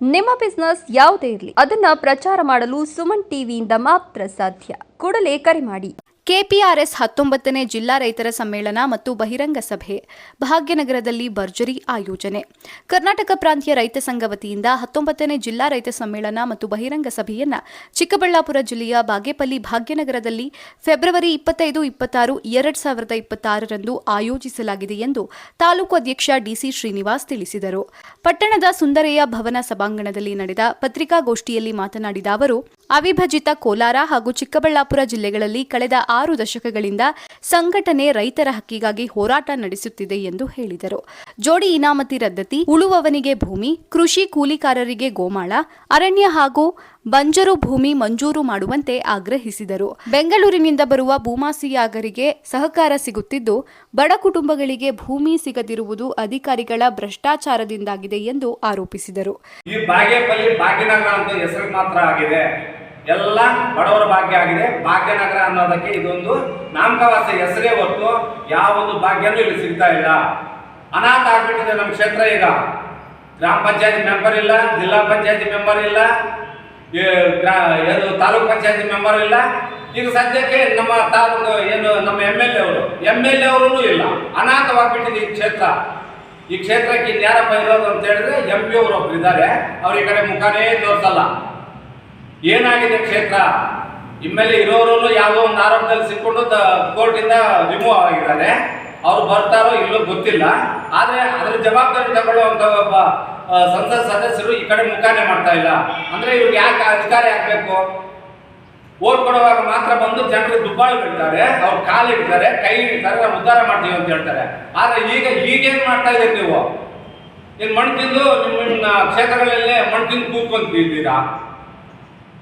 ನಿಮ್ಮ ಬಿಸ್ನೆಸ್ ಯಾವುದೇ ಇರಲಿ ಅದನ್ನ ಪ್ರಚಾರ ಮಾಡಲು ಸುಮನ್ ಟಿವಿಯಿಂದ ಮಾತ್ರ ಸಾಧ್ಯ. ಕೂಡಲೇ ಕರೆ ಮಾಡಿ. ಕೆಪಿಆರ್ಎಸ್ 19ನೇ ಜಿಲ್ಲಾ ರೈತರ ಸಮ್ಮೇಳನ ಮತ್ತು ಬಹಿರಂಗ ಸಭೆ ಭಾಗ್ಯನಗರದಲ್ಲಿ ಭರ್ಜರಿ ಆಯೋಜನೆ. ಕರ್ನಾಟಕ ಪ್ರಾಂತೀಯ ರೈತ ಸಂಘ ವತಿಯಿಂದ 19ನೇ ಜಿಲ್ಲಾ ರೈತ ಸಮ್ಮೇಳನ ಮತ್ತು ಬಹಿರಂಗ ಸಭೆಯನ್ನು ಚಿಕ್ಕಬಳ್ಳಾಪುರ ಜಿಲ್ಲೆಯ ಬಾಗೇಪಲ್ಲಿ ಭಾಗ್ಯನಗರದಲ್ಲಿ ಫೆಬ್ರವರಿ 25, 26, 2026ರಂದು ಆಯೋಜಿಸಲಾಗಿದೆ ಎಂದು ತಾಲೂಕು ಅಧ್ಯಕ್ಷ ಡಿಸಿ ಶ್ರೀನಿವಾಸ್ ತಿಳಿಸಿದರು. ಪಟ್ಟಣದ ಸುಂದರಯ್ಯ ಭವನ ಸಭಾಂಗಣದಲ್ಲಿ ನಡೆದ ಪತ್ರಿಕಾಗೋಷ್ಠಿಯಲ್ಲಿ ಮಾತನಾಡಿದ ಅವರು, ಅವಿಭಜಿತ ಕೋಲಾರ ಹಾಗೂ ಚಿಕ್ಕಬಳ್ಳಾಪುರ ಜಿಲ್ಲೆಗಳಲ್ಲಿ ಕಳೆದ 6 ದಶಕಗಳಿಂದ ಸಂಘಟನೆ ರೈತರ ಹಕ್ಕಿಗಾಗಿ ಹೋರಾಟ ನಡೆಸುತ್ತಿದೆ ಎಂದು ಹೇಳಿದರು. ಜೋಡಿ ಇನಾಮತಿ ರದ್ದತಿ, ಉಳುವವನಿಗೆ ಭೂಮಿ, ಕೃಷಿ ಕೂಲಿಕಾರರಿಗೆ ಗೋಮಾಳ, ಅರಣ್ಯ ಹಾಗೂ ಬಂಜರು ಭೂಮಿ ಮಂಜೂರು ಮಾಡುವಂತೆ ಆಗ್ರಹಿಸಿದರು. ಬೆಂಗಳೂರಿನಿಂದ ಬರುವ ಭೂಮಾಫಿಯಾಗರಿಗೆ ಸಹಕಾರ ಸಿಗುತ್ತಿದ್ದು, ಬಡ ಕುಟುಂಬಗಳಿಗೆ ಭೂಮಿ ಸಿಗದಿರುವುದು ಅಧಿಕಾರಿಗಳ ಭ್ರಷ್ಟಾಚಾರದಿಂದಾಗಿದೆ ಎಂದು ಆರೋಪಿಸಿದರು. ಈ ಬಾಗೇಪಲ್ಲಿ ಭಾಗ್ಯನಗರ ಅಂತ ಹೆಸರು ಮಾತ್ರ ಆಗಿದೆ, ಎಲ್ಲ ಬಡವರ ಭಾಗ್ಯ ಆಗಿದೆ. ಭಾಗ್ಯನಗರ ಅನ್ನೋದಕ್ಕೆ ಇದೊಂದು ನಾಮಕವಾಸ ಹೆಸರೇ ಹೊರತು ಯಾವೊಂದು ಭಾಗ್ಯನೂ ಇಲ್ಲಿ ಸಿಗ್ತಾ ಇಲ್ಲ. ಅನಾಥ ಆಗ್ಬಿಟ್ಟಿದೆ ನಮ್ಮ ಕ್ಷೇತ್ರ. ಈಗ ಗ್ರಾಮ ಪಂಚಾಯತಿ ಮೆಂಬರ್ ಇಲ್ಲ, ಜಿಲ್ಲಾ ಪಂಚಾಯತಿ ಮೆಂಬರ್ ಇಲ್ಲ, ತಾಲೂಕ್ ಪಂಚಾಯತಿ ಮೆಂಬರ್ ಇಲ್ಲ. ಈಗ ಸದ್ಯಕ್ಕೆ ನಮ್ಮ ತಾಲೂಕು ನಮ್ಮ ಎಮ್ ಎಲ್ ಎ ಅವರು ಇಲ್ಲ. ಅನಾಥವಾಗ್ಬಿಟ್ಟಿದೆ ಈ ಕ್ಷೇತ್ರ. ಈ ಕ್ಷೇತ್ರಕ್ಕೆ ಇನ್ಯಾರಪ್ಪ ಇರೋದು ಅಂತ ಹೇಳಿದ್ರೆ MP ಅವರು ಒಬ್ರು ಇದ್ದಾರೆ, ಅವ್ರ ಈ ಕಡೆ ಮುಖಾನೇ ತೋರಿಸಲ್ಲ. ಏನಾಗಿದೆ ಕ್ಷೇತ್ರ? ಇಮ್ಮೇಲೆ ಇರೋರು ಯಾವುದೋ ಒಂದು ಆರೋಪದಲ್ಲಿ ಸಿಕ್ಕೊಂಡು ಕೋರ್ಟಿಂದ ರಿಮೂವ್ ಆಗಿದ್ದಾರೆ. ಅವ್ರು ಬರ್ತಾರೋ ಇಲ್ಲೋ ಗೊತ್ತಿಲ್ಲ. ಆದರೆ ಅದರ ಜವಾಬ್ದಾರಿ ತಗೊಳ್ಳುವಂಥ ಒಬ್ಬ ಸಂಸತ್ ಸದಸ್ಯರು ಈ ಕಡೆ ಮುಖಾನೇ ಮಾಡ್ತಾ ಇಲ್ಲ. ಅಂದರೆ ಇವ್ರಿಗೆ ಯಾಕೆ ಅಧಿಕಾರಿ ಆಗಬೇಕು? ಓಟ್ ಕೊಡುವಾಗ ಮಾತ್ರ ಬಂದು ಜನರಿಗೆ ದುಬ್ಬಾಳು ಬಿಡ್ತಾರೆ, ಅವ್ರು ಕಾಲು ಇಡ್ತಾರೆ, ಕೈ ಇಡ್ತಾರೆ, ನಾವು ಉದ್ಧಾರ ಮಾಡ್ತೀವಿ ಅಂತ ಹೇಳ್ತಾರೆ. ಆದರೆ ಈಗೇನು ಮಾಡ್ತಾ ಇದ್ದೀರಿ ನೀವು? ಇನ್ನು ಮಣ್ಣು ತಿಂದು ನಿಮ್ಮ ಕ್ಷೇತ್ರಗಳಲ್ಲೇ ಮಣ್ಣು ತಿಂದು ಕೂತ್ಕೊಂತಿದ್ದೀರಾ?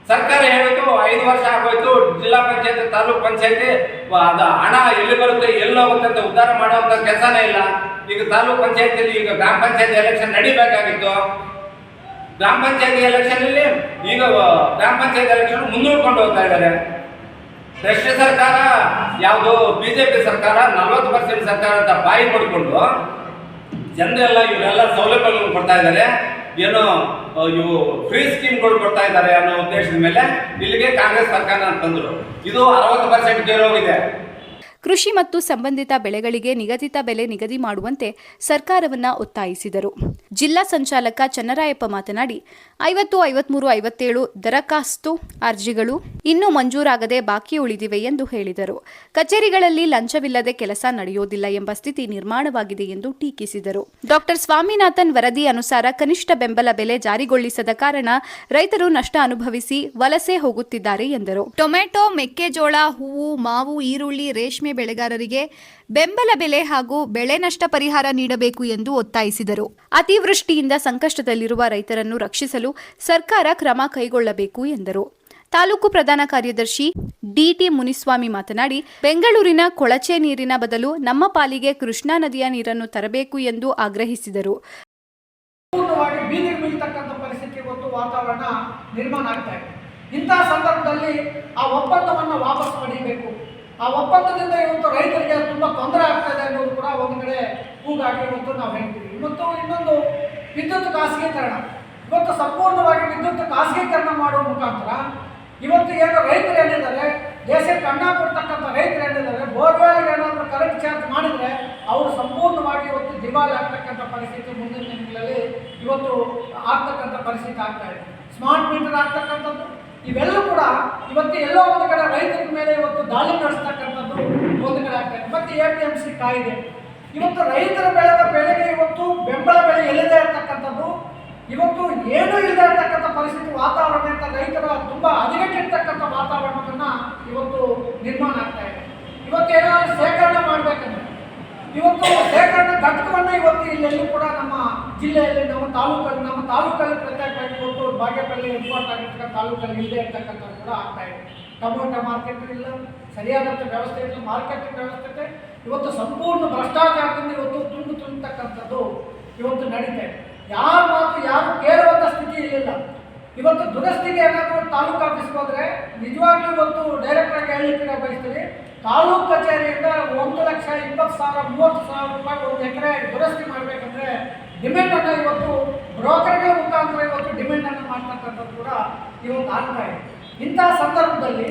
ಸರ್ಕಾರ ಹೇಳಿತು 5 ವರ್ಷ ಆಗೋಯ್ತು, ಜಿಲ್ಲಾ ಪಂಚಾಯತಿ ತಾಲೂಕ್ ಪಂಚಾಯತಿ ಅದು ಹಣ ಎಲ್ಲಿ ಬರುತ್ತೆ ಎಲ್ಲಿ ಹೋಗುತ್ತೆ ಅಂತ ಉದ್ಧಾರ ಮಾಡುವಂಥ ಕೆಲಸನೇ ಇಲ್ಲ. ಈಗ ತಾಲೂಕ್ ಪಂಚಾಯತಿಯಲ್ಲಿ ಈಗ ಗ್ರಾಮ ಪಂಚಾಯತಿ ಎಲೆಕ್ಷನ್ ನಡಿಬೇಕಾಗಿತ್ತು. ಗ್ರಾಮ ಪಂಚಾಯತಿ ಎಲೆಕ್ಷನ್ ಅಲ್ಲಿ ಈಗ ಗ್ರಾಮ ಪಂಚಾಯತಿ ಎಲೆಕ್ಷನ್ ಮುಂದೂಡ್ಕೊಂಡು ಹೋಗ್ತಾ ಇದ್ದಾರೆ. ಭ್ರಷ್ಟ ಸರ್ಕಾರ ಯಾವುದು BJP ಸರ್ಕಾರ 40% ಸರ್ಕಾರ ಅಂತ ಬಾಯಿ ಪಡ್ಕೊಂಡು ಜನರೆಲ್ಲ ಇವರೆಲ್ಲ ಸೌಲಭ್ಯಗಳನ್ನು ಕೊಡ್ತಾ ಇದ್ದಾರೆ. ಏನೋ ಇವು ಫ್ರೀ ಸ್ಕೀಮ್ಗಳು ಕೊಡ್ತಾ ಇದ್ದಾರೆ ಅನ್ನೋ ಉದ್ದೇಶದ ಮೇಲೆ ಇಲ್ಲಿಗೆ ಕಾಂಗ್ರೆಸ್ ಸರ್ಕಾರ ತಂದರು. ಇದು 60% ಗೇರೋಗಿದೆ. ಕೃಷಿ ಮತ್ತು ಸಂಬಂಧಿತ ಬೆಳೆಗಳಿಗೆ ನಿಗದಿತ ಬೆಲೆ ನಿಗದಿ ಮಾಡುವಂತೆ ಸರ್ಕಾರವನ್ನ ಒತ್ತಾಯಿಸಿದರು. ಜಿಲ್ಲಾ ಸಂಚಾಲಕ ಚನ್ನರಾಯಪ್ಪ ಮಾತನಾಡಿ, 50, 53, 57 ದರಖಾಸ್ತು ಅರ್ಜಿಗಳು ಇನ್ನೂ ಮಂಜೂರಾಗದೆ ಬಾಕಿ ಉಳಿದಿವೆ ಎಂದು ಹೇಳಿದರು. ಕಚೇರಿಗಳಲ್ಲಿ ಲಂಚವಿಲ್ಲದೆ ಕೆಲಸ ನಡೆಯುವುದಿಲ್ಲ ಎಂಬ ಸ್ಥಿತಿ ನಿರ್ಮಾಣವಾಗಿದೆ ಎಂದು ಟೀಕಿಸಿದರು. ಡಾಕ್ಟರ್ ಸ್ವಾಮಿನಾಥನ್ ವರದಿ ಅನುಸಾರ ಕನಿಷ್ಠ ಬೆಂಬಲ ಬೆಲೆ ಜಾರಿಗೊಳಿಸದ ಕಾರಣ ರೈತರು ನಷ್ಟ ಅನುಭವಿಸಿ ವಲಸೆ ಹೋಗುತ್ತಿದ್ದಾರೆ ಎಂದರು. ಟೊಮೆಟೊ, ಮೆಕ್ಕೆಜೋಳ, ಹೂವು, ಮಾವು, ಈರುಳ್ಳಿ, ರೇಷ್ಮೆ ಬೆಳೆಗಾರರಿಗೆ ಬೆಂಬಲ ಬೆಲೆ ಹಾಗೂ ಬೆಳೆ ನಷ್ಟ ಪರಿಹಾರ ನೀಡಬೇಕು ಎಂದು ಒತ್ತಾಯಿಸಿದರು. ಅತಿವೃಷ್ಟಿಯಿಂದ ಸಂಕಷ್ಟದಲ್ಲಿರುವ ರೈತರನ್ನು ರಕ್ಷಿಸಲು ಸರ್ಕಾರ ಕ್ರಮ ಕೈಗೊಳ್ಳಬೇಕು ಎಂದರು. ತಾಲೂಕು ಪ್ರಧಾನ ಕಾರ್ಯದರ್ಶಿ DT ಮುನಿಸ್ವಾಮಿ ಮಾತನಾಡಿ, ಬೆಂಗಳೂರಿನ ಕೊಳಚೆ ನೀರಿನ ಬದಲು ನಮ್ಮ ಪಾಲಿಗೆ ಕೃಷ್ಣಾ ನದಿಯ ನೀರನ್ನು ತರಬೇಕು ಎಂದು ಆಗ್ರಹಿಸಿದರು. ವಾತಾವರಣ ನಿರ್ಮಾಣ ಆಗ್ತಾ ಇದೆ. ಇಂತಹ ಸಂದರ್ಭದಲ್ಲಿ ಆ ಒಪ್ಪಂದವನ್ನು ವಾಪಸ್ ಪಡೆಯಬೇಕು. ಆ ಒಪ್ಪಂದದಿಂದ ಇವತ್ತು ರೈತರಿಗೆ ತುಂಬ ತೊಂದರೆ ಆಗ್ತಾ ಇದೆ ಅನ್ನೋದು ಕೂಡ ಒಂದು ಕಡೆ ಕೂಗಾಗಿ ಇವತ್ತು ನಾವು ಹೇಳ್ತೀವಿ. ಇವತ್ತು ಇನ್ನೊಂದು ವಿದ್ಯುತ್ ಖಾಸಗೀಕರಣ, ಇವತ್ತು ಸಂಪೂರ್ಣವಾಗಿ ವಿದ್ಯುತ್ ಖಾಸಗೀಕರಣ ಮಾಡುವ ಮುಖಾಂತರ ಇವತ್ತು ಏನು ರೈತರು ಏನಿದ್ದಾರೆ, ದೇಶಕ್ಕೆ ಅನ್ನ ಕೊಡ್ತಕ್ಕಂಥ ರೈತರು ಏನಿದ್ದಾರೆ, ಬೋರ್ವೆಲ್ಗೆ ಏನಾದರೂ ಕರೆಂಟ್ ಚಾರ್ಜ್ ಮಾಡಿದರೆ ಅವರು ಸಂಪೂರ್ಣವಾಗಿ ಇವತ್ತು ದಿವಾಳಿ ಆಗ್ತಕ್ಕಂಥ ಪರಿಸ್ಥಿತಿ ಮುಂದಿನ ದಿನಗಳಲ್ಲಿ ಇವತ್ತು ಆಗ್ತಕ್ಕಂಥ ಪರಿಸ್ಥಿತಿ ಆಗ್ತಾ ಇದೆ. ಸ್ಮಾರ್ಟ್ ಮೀಟರ್ ಆಗ್ತಕ್ಕಂಥದ್ದು ಇವೆಲ್ಲೂ ಕೂಡ ಇವತ್ತು ಎಲ್ಲೋ ಒಂದು ಕಡೆ ರೈತರ ಮೇಲೆ ಇವತ್ತು ದಾಳಿ ನಡೆಸ್ತಕ್ಕಂಥದ್ದು ಒಂದು ಕಡೆ ಆಗ್ತಾ ಇದೆ. ಮತ್ತು APMC ಕಾಯ್ದೆ ಇವತ್ತು ರೈತರ ಬೆಳೆದ ಬೆಳೆಗೆ ಇವತ್ತು ಬೆಂಬಲ ಬೆಲೆ ಎಲ್ಲಿದೆ ಇರ್ತಕ್ಕಂಥದ್ದು, ಇವತ್ತು ಏನೂ ಇಲ್ಲದೆ ಇರ್ತಕ್ಕಂಥ ಪರಿಸ್ಥಿತಿ ವಾತಾವರಣ ಅಂತ ರೈತರ ತುಂಬ ಹದಗೆಟ್ಟಿರ್ತಕ್ಕಂಥ ವಾತಾವರಣವನ್ನು ಇವತ್ತು ನಿರ್ಮಾಣ ಆಗ್ತಾ ಇದೆ. ಇವತ್ತು ಏನಾದರೂ ಶೇಖರಣೆ ಮಾಡಬೇಕಂದ್ರೆ ಇವತ್ತು ಶೇಖರಣೆ ಘಟಕವನ್ನು ಇವತ್ತು ಇಲ್ಲೆಲ್ಲೂ ಕೂಡ ನಮ್ಮ ಜಿಲ್ಲೆಯಲ್ಲಿ ನಮ್ಮ ತಾಲೂಕಲ್ಲಿ ಪ್ರತ್ಯೇಕವಾಗಿ ಇವತ್ತು ಬಾಗೇಪಲ್ಲಿ ಇಂಪಾರ್ಟ್ ಆಗಿರ್ತಕ್ಕಂಥ ತಾಲೂಕಲ್ಲಿ ಇಲ್ಲದೆ ಇರ್ತಕ್ಕಂಥದ್ದು ಕೂಡ ಆಗ್ತಾ ಇದೆ. ಟೊಮೊಟೊ ಮಾರ್ಕೆಟ್ ಇಲ್ಲ, ಸರಿಯಾದಂಥ ವ್ಯವಸ್ಥೆ ಇಲ್ಲ, ಮಾರ್ಕೆಟಿಂಗ್ ವ್ಯವಸ್ಥೆ ಇವತ್ತು ಸಂಪೂರ್ಣ ಭ್ರಷ್ಟಾಚಾರದಿಂದ ಇವತ್ತು ತುಂಬತಕ್ಕಂಥದ್ದು ಇವತ್ತು ನಡೀತಾ ಇದೆ. ಯಾರ ಮಾತು ಯಾರು ಕೇಳುವಂಥ ಸ್ಥಿತಿ ಇರಲಿಲ್ಲ. ಇವತ್ತು ದುರಸ್ತಿಗೆ ಏನಾದರೂ ತಾಲೂಕು ಆಫೀಸ್ಗೆ ಹೋದರೆ ನಿಜವಾಗ್ಲೂ ಇವತ್ತು ಡೈರೆಕ್ಟಾಗಿ ಹೇಳಲಿಕ್ಕೆ ಬಯಸ್ತೀವಿ, ತಾಲೂಕು ಕಚೇರಿಯಿಂದ 1,20,000, 20,000, 30,000 ರೂಪಾಯಿ ಒಂದು ಎಕರೆ ದುರಸ್ತಿ ಮಾಡಬೇಕಂದ್ರೆ ಡಿಮ್ಯಾಂಡನ್ನು ಇವತ್ತು ಬ್ರೋಕರ್ಗಳ ಮುಖಾಂತರ ಇವತ್ತು ಡಿಮ್ಯಾಂಡನ್ನು ಮಾಡ್ತಕ್ಕಂಥದ್ದು ಕೂಡ ಇವತ್ತು ಆಗ್ತಾ ಇದೆ. ಇಂತಹ ಸಂದರ್ಭದಲ್ಲಿ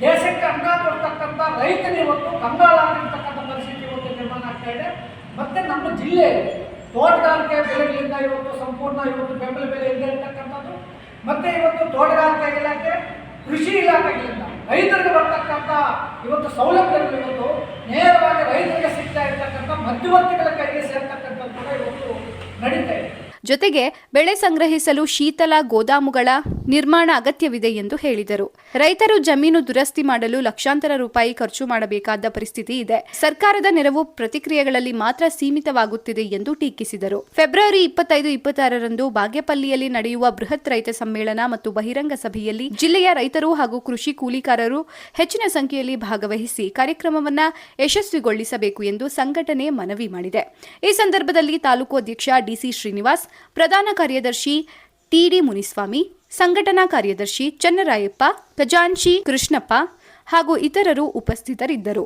ದೇಶಕ್ಕೆ ಅನ್ನ ಕೊಡ್ತಕ್ಕಂಥ ರೈತರು ಇವತ್ತು ಕಂಗಾಲಾಗಿರ್ತಕ್ಕಂಥ ಪರಿಸ್ಥಿತಿ ಇವತ್ತು ನಿರ್ಮಾಣ ಆಗ್ತಾ ಇದೆ. ಮತ್ತು ನಮ್ಮ ಜಿಲ್ಲೆ ತೋಟಗಾರಿಕೆ ಬೆಳೆಗಳಿಂದ ಇವತ್ತು ಸಂಪೂರ್ಣ ಇವತ್ತು ಬೆಂಬಲ ಬೆಲೆ ಇಲ್ಲದೆ ಇರ್ತಕ್ಕಂಥದ್ದು, ಮತ್ತು ಇವತ್ತು ತೋಟಗಾರಿಕೆ ಇಲಾಖೆ ಕೃಷಿ ಇಲಾಖೆಗಳಿಂದ ರೈತರಿಗೆ ಬರ್ತಕ್ಕಂಥ ಇವತ್ತು ಸೌಲಭ್ಯಗಳು ಇವತ್ತು ನೇರವಾಗಿ ರೈತರಿಗೆ ಸಿಗ್ತಾ ಇರ್ತಕ್ಕಂಥ ಮಧ್ಯವರ್ತಿಗಳ ಕೈಗೆ ಸೇರ್ತಕ್ಕಂಥದ್ದು ಕೂಡ ಇವತ್ತು ನಡೀತಾ ಇದೆ. ಜೊತೆಗೆ ಬೆಳೆ ಸಂಗ್ರಹಿಸಲು ಶೀತಲ ಗೋದಾಮುಗಳ ನಿರ್ಮಾಣ ಅಗತ್ಯವಿದೆ ಎಂದು ಹೇಳಿದರು. ರೈತರು ಜಮೀನು ದುರಸ್ತಿ ಮಾಡಲು ಲಕ್ಷಾಂತರ ರೂಪಾಯಿ ಖರ್ಚು ಮಾಡಬೇಕಾದ ಪರಿಸ್ಥಿತಿ ಇದೆ. ಸರ್ಕಾರದ ನೆರವು ಪ್ರತಿಕ್ರಿಯೆಗಳಲ್ಲಿ ಮಾತ್ರ ಸೀಮಿತವಾಗುತ್ತಿದೆ ಎಂದು ಟೀಕಿಸಿದರು. ಫೆಬ್ರವರಿ 25-26ರಂದು ಬಾಗೇಪಲ್ಲಿಯಲ್ಲಿ ನಡೆಯುವ ಬೃಹತ್ ರೈತ ಸಮ್ಮೇಳನ ಮತ್ತು ಬಹಿರಂಗ ಸಭೆಯಲ್ಲಿ ಜಿಲ್ಲೆಯ ರೈತರು ಹಾಗೂ ಕೃಷಿ ಕೂಲಿಕಾರರು ಹೆಚ್ಚಿನ ಸಂಖ್ಯೆಯಲ್ಲಿ ಭಾಗವಹಿಸಿ ಕಾರ್ಯಕ್ರಮವನ್ನು ಯಶಸ್ವಿಗೊಳಿಸಬೇಕು ಎಂದು ಸಂಘಟನೆ ಮನವಿ ಮಾಡಿದೆ. ಈ ಸಂದರ್ಭದಲ್ಲಿ ತಾಲೂಕು ಅಧ್ಯಕ್ಷ ಡಿಸಿ ಶ್ರೀನಿವಾಸ್, ಪ್ರಧಾನ ಕಾರ್ಯದರ್ಶಿ ಟಿಡಿ ಮುನಿಸ್ವಾಮಿ, ಸಂಘಟನಾ ಕಾರ್ಯದರ್ಶಿ ಚನ್ನರಾಯಪ್ಪ, ಖಜಾಂಚಿ ಕೃಷ್ಣಪ್ಪ ಹಾಗೂ ಇತರರು ಉಪಸ್ಥಿತರಿದ್ದರು.